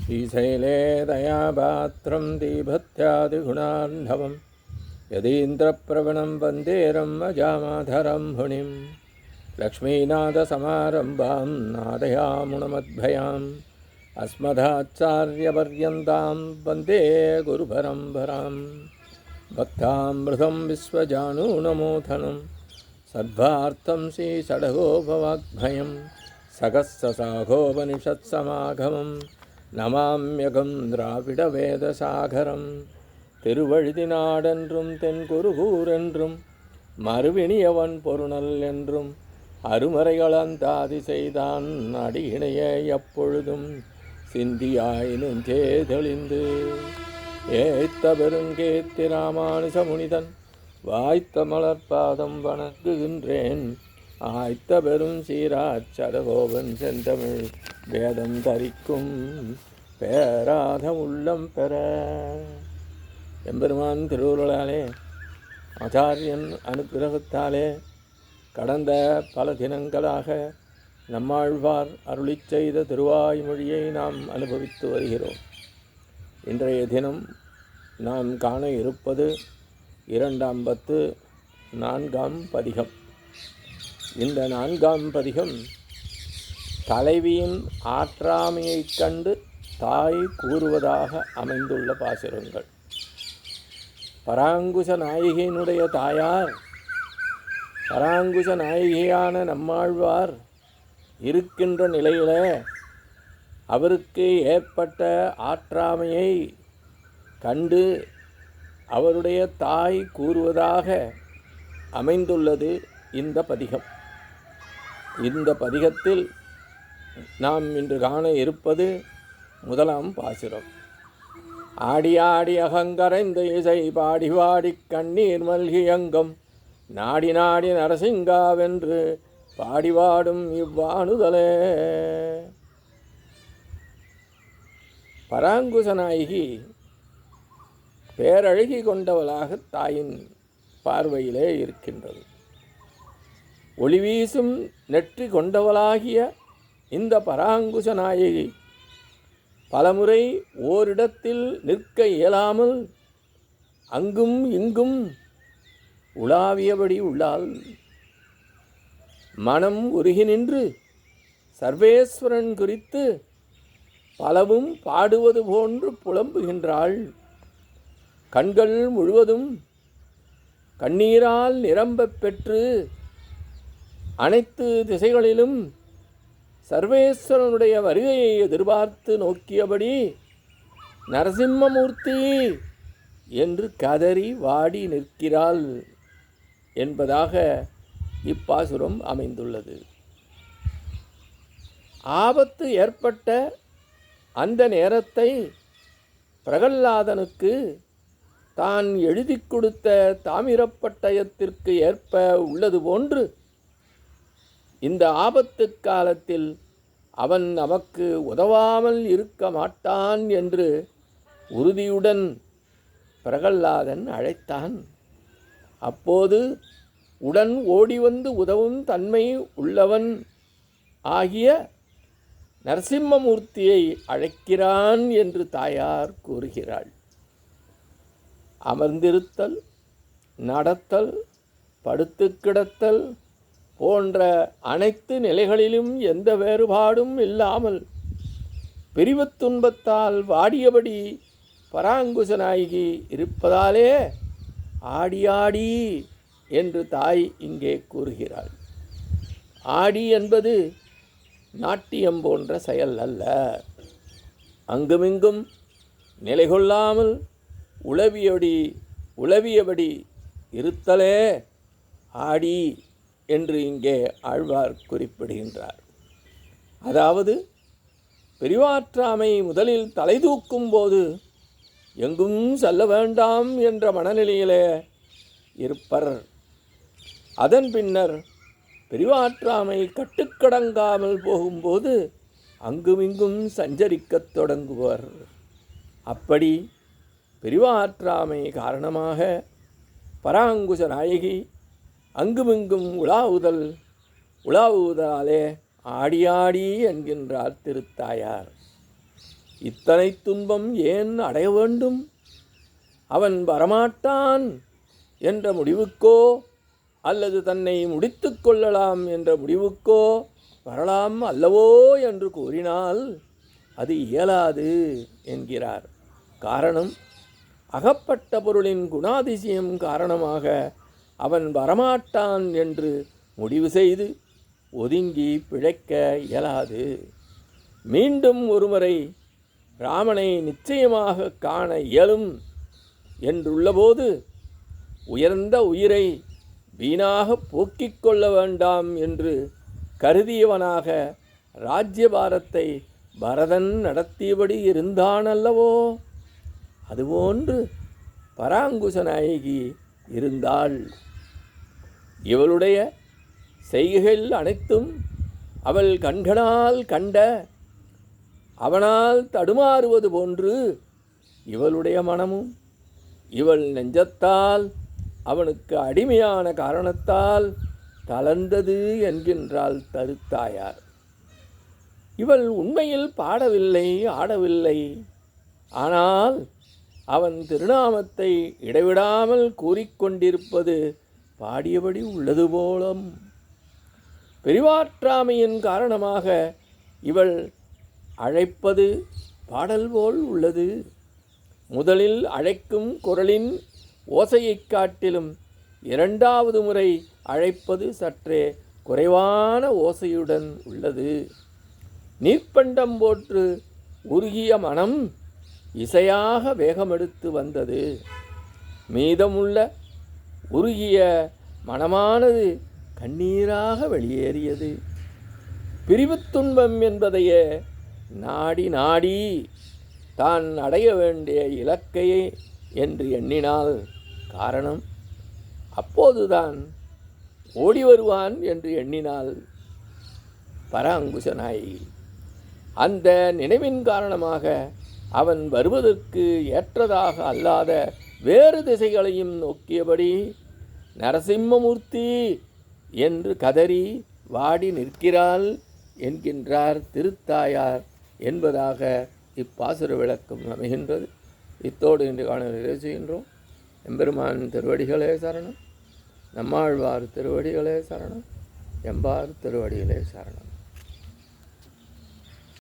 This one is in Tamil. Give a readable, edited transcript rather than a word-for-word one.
श्रीशैले दयापात्रं दीभत्यादिगुणार्णवं यदीन्द्रप्रवणं वन्दे रम्मजामाधरं मुनिं लक्ष्मीनाथसमारम्भां नादयामुनमद्भयाम् अस्मदाचार्यपर्यन्तां वन्दे गुरुपरम्परां भक्तामृतं विश्वजानूनमोथनं सद्भार्थं श्रीषडगोपवाग्भयं सकस्ससाघोपनिषत्समागमं नमाम्यகம் திராவிடவேதசாகரம் திருவழுதினாடென்றும் தென்குருகூரென்றும் மறுவினியவன் பொருணல் என்றும் அருமறைகளந்தாதி செய்தான் அடியினைய எப்பொழுதும் சிந்தியாய் நெஞ்சே தெளிந்து ஏத்த பெருங்கேத்தி ராமானுஜ முனிதன் வாய்த்த மலர்பாதம் வணங்குகின்றேன் ஆய்த்த பெரும் சீராச்சடகோபன் செந்தமிழ் வேதம் தரிக்கும் பேராத உள்ளம் பெற. எம்பெருமான் திருவுருளாலே ஆச்சாரியன் அனுக்கிரகத்தாலே கடந்த பல தினங்களாக நம்மாழ்வார் அருளிச் செய்த திருவாய்மொழியை நாம் அனுபவித்து வருகிறோம். இன்றைய தினம் நாம் காண இருப்பது 254ஆம் பதிகம். இந்த 4ஆம் பதிகம் தலைவியின் ஆற்றாமையைக் கண்டு தாய் கூறுவதாக அமைந்துள்ள பாசுரங்கள். பராங்குச நாயகியினுடைய தாயார் பராங்குச நாயகியான நம்மாழ்வார் இருக்கின்ற நிலையில் அவருக்கு ஏற்பட்ட ஆற்றாமையை கண்டு அவருடைய தாய் கூறுவதாக அமைந்துள்ளது இந்த பதிகம். இந்த பதிகத்தில் நாம் இன்று காண இருப்பது 1ஆம் பாசுரம். ஆடி ஆடி அகங்கரைந்த இசை பாடி பாடி கண்ணீர் மல்கியங்கம் நாடி நாடி நரசிங்காவென்று பாடிவாடும் இவ்வாணுதலே. பராங்குச நாயகி பேரழகி கொண்டவளாக தாயின் பார்வையிலே இருக்கின்றது. ஒளிவீசும் நெற்றி கொண்டவளாகிய இந்த பராங்குச நாயகி பலமுறை ஓரிடத்தில் நிற்க இயலாமல் அங்கும் இங்கும் உலாவியபடி உள்ளாள். மனம் உருகி நின்று சர்வேஸ்வரன் குறித்து பலவும் பாடுவது போன்று புலம்புகின்றாள். கண்கள் முழுவதும் கண்ணீரால் நிரம்பப் பெற்று அனைத்து திசைகளிலும் சர்வேஸ்வரனுடைய வருகையை எதிர்பார்த்து நோக்கியபடி நரசிம்மமூர்த்தி என்று கதறி வாடி நிற்கிறாள் என்பதாக இப்பாசுரம் அமைந்துள்ளது. ஆபத்து ஏற்பட்ட அந்த நேரத்தை பிரகல்லாதனுக்கு தான் எழுதி கொடுத்த தாமிரப்பட்டயத்திற்கு ஏற்ப உள்ளது போன்று இந்த ஆபத்து காலத்தில் அவன் நமக்கு உதவாமல் இருக்க மாட்டான் என்று உறுதியுடன் பிரகல்லாதன் அழைத்தான். அப்போது உடன் ஓடி வந்து உதவும் தன்மை உள்ளவன் ஆகிய நரசிம்மமூர்த்தியை அழைக்கிறான் என்று தாயார் கூறுகிறாள். அமர்ந்திருத்தல், நடத்தல், படுத்து கிடத்தல் போன்ற அனைத்து நிலைகளிலும் எந்த வேறுபாடும் இல்லாமல் பிரிவுத் துன்பத்தால் வாடியபடி பராங்குச நாயகி இருப்பதாலே ஆடியாடி என்று தாய் இங்கே கூறுகிறாள். ஆடி என்பது நாட்டியம் போன்ற செயல் அல்ல. அங்குமிங்கும் நிலை கொள்ளாமல் உளவியபடி இருத்தலே ஆடி என்று இங்கே ஆழ்வார் குறிப்பிடுகின்றார். அதாவது பெரிவாற்றாமை முதலில் தலை தூக்கும் போது எங்கும் செல்ல வேண்டாம் என்ற மனநிலையிலே இருப்பர். அதன் பின்னர் பெரிவாற்றாமை கட்டுக்கடங்காமல் போகும்போது அங்குமிங்கும் சஞ்சரிக்கத் தொடங்குவர். அப்படி பெரிவாற்றாமை காரணமாக பராங்குச நாயகி அங்குமிங்கும் உலாவுதலாலே ஆடியாடி என்கின்றார் திருத்தாயார். இத்தனை துன்பம் ஏன் அடைய வேண்டும்? அவன் வரமாட்டான் என்ற முடிவுக்கோ அல்லது தன்னை முடித்து கொள்ளலாம் என்ற முடிவுக்கோ வரலாம் அல்லவோ என்று கூறினால் அது இயலாது என்கிறார். காரணம், அகப்பட்ட பொருளின் குணாதிசயம் காரணமாக அவன் வரமாட்டான் என்று முடிவு செய்து ஒதுங்கி பிழைக்க இயலாது. மீண்டும் ஒருமுறை ராமனை நிச்சயமாக காண இயலும் என்றுள்ளபோது உயர்ந்த உயிரை வீணாக போக்கிக் கொள்ள வேண்டாம் என்று கருதியவனாக ராஜ்யபாரத்தை பரதன் நடத்தியபடி இருந்தான் அல்லவோ? அதுபோன்று பராங்குச நாயகி இருந்தாள். இவளுடைய செய்கைகள் அனைத்தும் அவள் கண்களால் கண்ட அவனால் தடுமாறுவது போன்று இவளுடைய மனமும் இவள் நெஞ்சத்தால் அவனுக்கு அடிமையான காரணத்தால் தளர்ந்தது என்கின்றாள் தருத்தாயார். இவள் உண்மையில் பாடவில்லை, ஆடவில்லை. ஆனால் அவன் திருநாமத்தை இடைவிடாமல் கூறிக்கொண்டிருப்பது பாடியபடி உள்ளது போலும். பெரிவாற்றாமையின் காரணமாக இவள் அழைப்பது பாடல் போல் உள்ளது. முதலில் அழைக்கும் குரலின் ஓசையைக் காட்டிலும் இரண்டாவது முறை அழைப்பது சற்றே குறைவான ஓசையுடன் உள்ளது. நீர்ப்பண்டம் போற்று உருகிய மனம் இசையாக வேகமெடுத்து வந்தது. மீதமுள்ள உருகிய மனமானது கண்ணீராக வெளியேறியது. பிரிவுத் துன்பம் என்பதையே நாடி நாடி தான் அடைய வேண்டிய இலக்கையே என்று எண்ணினாள். காரணம், அப்போதுதான் ஓடி வருவான் என்று எண்ணினாள் பராங்குச நாயகி. அந்த நினைவின் காரணமாக அவன் வருவதற்கு ஏற்றதாக அல்லாத வேறு திசைகளையும் நோக்கியபடி நரசிம்மமூர்த்தி என்று கதறி வாடி நிற்கிறாள் என்கின்றார் திருத்தாயார் என்பதாக இப்பாசுர விளக்கம் அமைகின்றது. இத்தோடு இன்று காண நிறைவு செய்கின்றோம். எம்பெருமான் திருவடிகளே சரணம். நம்மாழ்வார் திருவடிகளே சரணம். எம்பார் திருவடிகளே சரணம்.